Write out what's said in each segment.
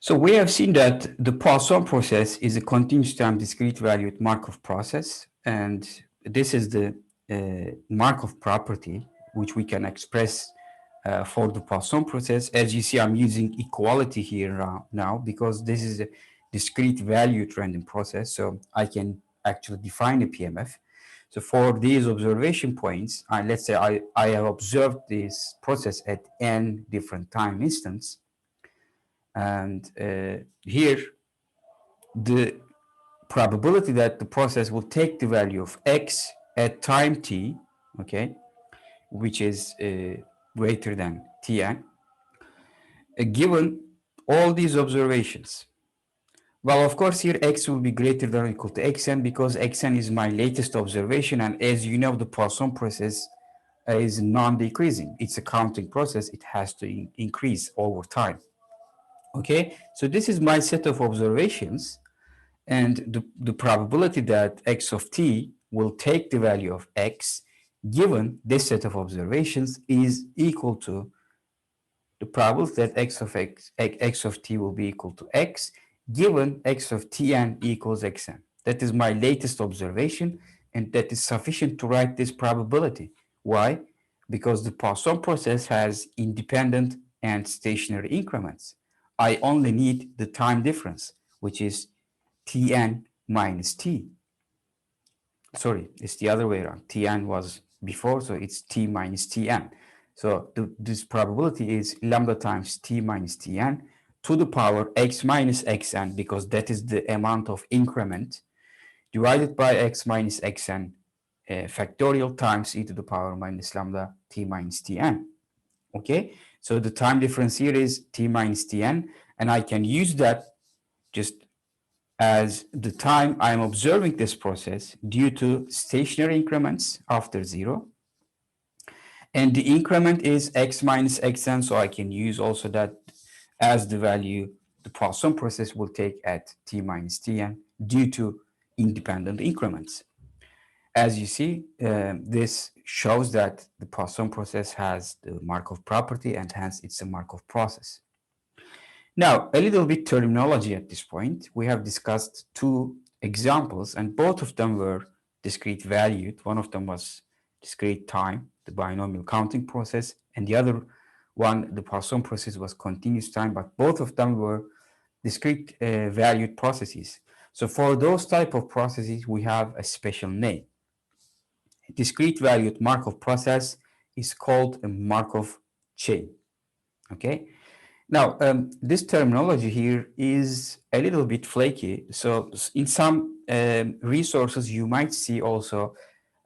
So we have seen that the Poisson process is a continuous time discrete valued Markov process. And this is the Markov property, which we can express for the Poisson process. As you see, I'm using equality here now because this is a discrete valued random process. So I can actually define a PMF. So for these observation points, let's say I have observed this process at n different time instants. And here, the probability that the process will take the value of x at time t, okay, which is greater than Tn, given all these observations. Well, of course, here x will be greater than or equal to xn because xn is my latest observation. And as you know, the Poisson process is non-decreasing. It's a counting process. It has to increase over time. Okay, so this is my set of observations, and the probability that x of t will take the value of x given this set of observations is equal to the probability that x of t will be equal to x given x of tn equals xn. That is my latest observation, and that is sufficient to write this probability. Why? Because the Poisson process has independent and stationary increments. I only need the time difference, which is Tn minus T. Sorry, it's the other way around. Tn was before, so it's T minus Tn. So this probability is lambda times T minus Tn to the power x minus xn, because that is the amount of increment, divided by x minus xn factorial times e to the power minus lambda T minus Tn. Okay, so the time difference here is T minus Tn, and I can use that just as the time I'm observing this process due to stationary increments after zero. And the increment is x minus xn, so I can use also that as the value the Poisson process will take at t minus tn due to independent increments. As you see, this shows that the Poisson process has the Markov property, and hence it's a Markov process. Now, a little bit terminology at this point. We have discussed two examples, and both of them were discrete valued. One of them was discrete time, the binomial counting process, and the other one, the Poisson process, was continuous time, but both of them were discrete valued processes. So for those type of processes, we have a special name. A discrete valued Markov process is called a Markov chain, okay? Now, this terminology here is a little bit flaky. So in some resources, you might see also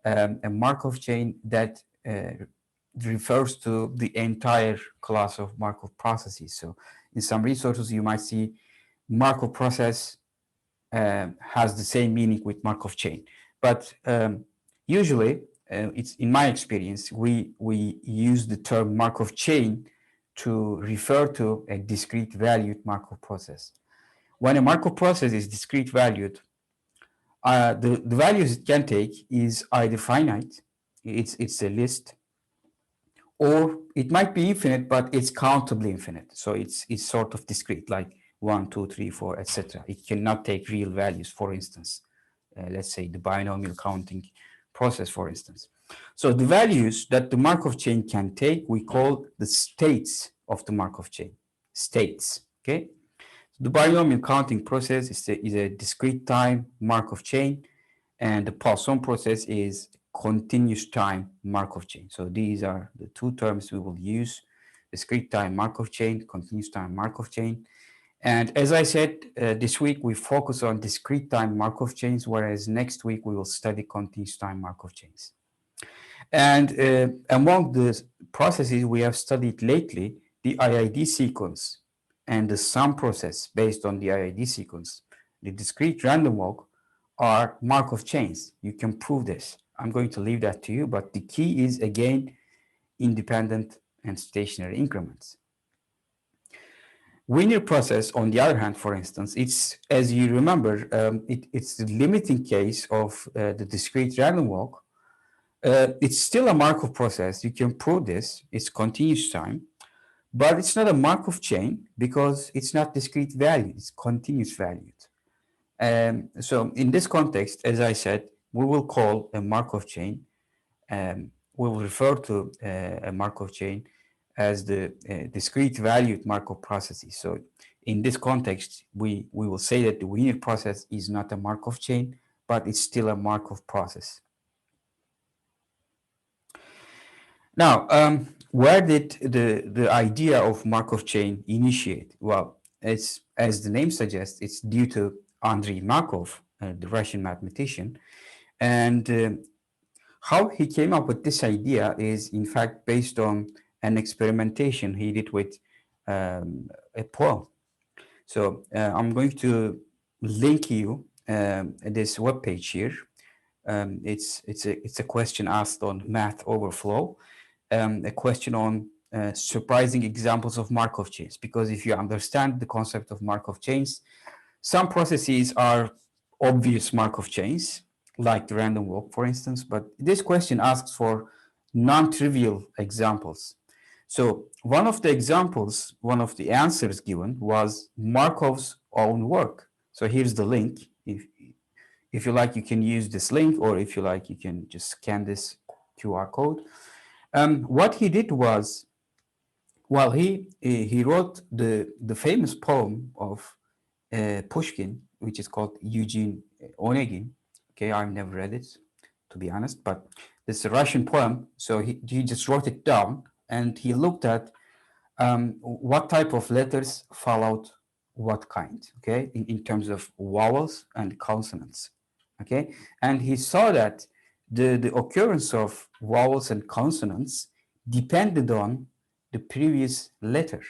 a Markov chain that refers to the entire class of Markov processes. So in some resources, you might see Markov process has the same meaning with Markov chain. But usually, it's in my experience, we use the term Markov chain to refer to a discrete valued Markov process. When a Markov process is discrete valued, the values it can take is either finite, it's a list, or it might be infinite, but it's countably infinite. So it's sort of discrete, like 1, 2, 3, 4, etc. It cannot take real values, for instance. Let's say the binomial counting process, for instance. So the values that the Markov chain can take, we call the states of the Markov chain. States, okay? The binomial counting process is a discrete time Markov chain, and the Poisson process is continuous time Markov chain. So these are the two terms we will use: discrete time Markov chain, continuous time Markov chain. And as I said, this week we focus on discrete time Markov chains, whereas next week we will study continuous time Markov chains. And among the processes we have studied lately, the IID sequence and the sum process based on the IID sequence, the discrete random walk, are Markov chains. You can prove this. I'm going to leave that to you, but the key is, again, independent and stationary increments. Wiener process, on the other hand, for instance, it's, as you remember, it's the limiting case of the discrete random walk. It's still a Markov process. You can prove this. It's continuous time, But it's not a Markov chain because it's not discrete value, it's continuous valued. So in this context, as I said, we will call a Markov chain, we will refer to a Markov chain as the discrete valued Markov processes. So in this context, we will say that the Wiener process is not a Markov chain, but it's still a Markov process. Now, where did the idea of Markov chain initiate? Well, it's, as the name suggests, it's due to Andrei Markov, the Russian mathematician. And how he came up with this idea is, in fact, based on an experimentation he did with a poem. So I'm going to link you this webpage here. It's a question asked on Math Overflow, a question on surprising examples of Markov chains. Because if you understand the concept of Markov chains, some processes are obvious Markov chains, like the random walk, for instance, but this question asks for non-trivial examples. So one of the examples, one of the answers given was Markov's own work. So here's the link. If you like, you can use this link, or if you like, you can just scan this QR code. What he did was, well, he wrote the famous poem of Pushkin, which is called Eugene Onegin. Okay, I've never read it, to be honest, but it's a Russian poem. So he just wrote it down, and he looked at what type of letters followed what kind, okay, in terms of vowels and consonants, okay? And he saw that the occurrence of vowels and consonants depended on the previous letter.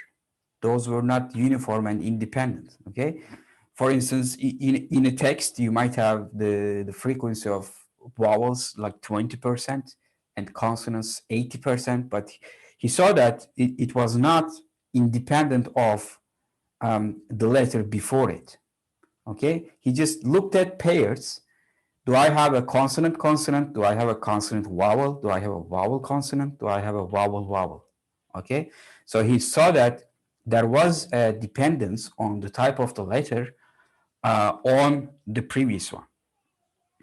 Those were not uniform and independent, okay? For instance, in a text, you might have the frequency of vowels like 20% and consonants 80%, but he saw that it was not independent of the letter before it, okay? He just looked at pairs. Do I have a consonant consonant? Do I have a consonant vowel? Do I have a vowel consonant? Do I have a vowel vowel? Okay, so he saw that there was a dependence on the type of the letter on the previous one.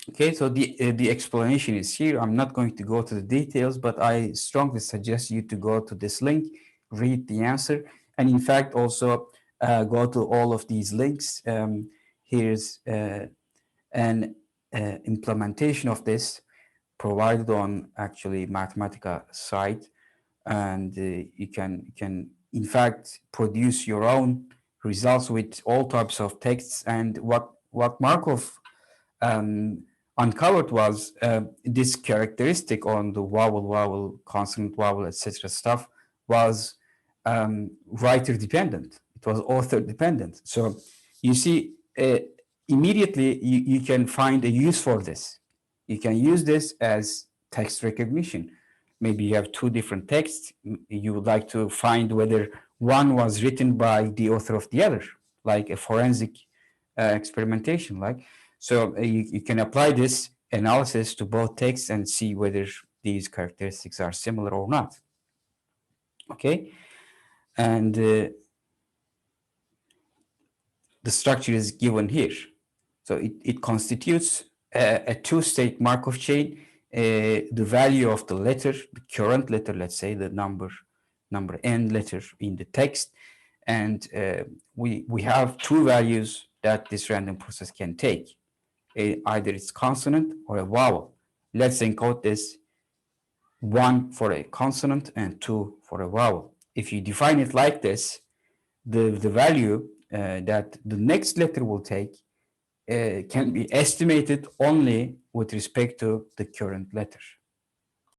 Okay, so the explanation is here. I'm not going to go to the details, but I strongly suggest you to go to this link, read the answer, and in fact also go to all of these links. Here's an implementation of this provided on actually Mathematica site, and you can in fact produce your own results with all types of texts. And what Markov uncovered was this characteristic on the vowel, consonant vowel, etc. stuff was writer dependent. It was author dependent. So you see, immediately you can find a use for this. You can use this as text recognition. Maybe you have two different texts. You would like to find whether one was written by the author of the other, like a forensic experimentation. So you can apply this analysis to both texts and see whether these characteristics are similar or not. Okay, and the structure is given here. So it constitutes a two-state Markov chain. The value of the letter, the current letter, let's say the number n letter in the text, and we have two values that this random process can take. Either it's consonant or a vowel. Let's encode this 1 for a consonant and 2 for a vowel. If you define it like this, the value that the next letter will take can be estimated only with respect to the current letter.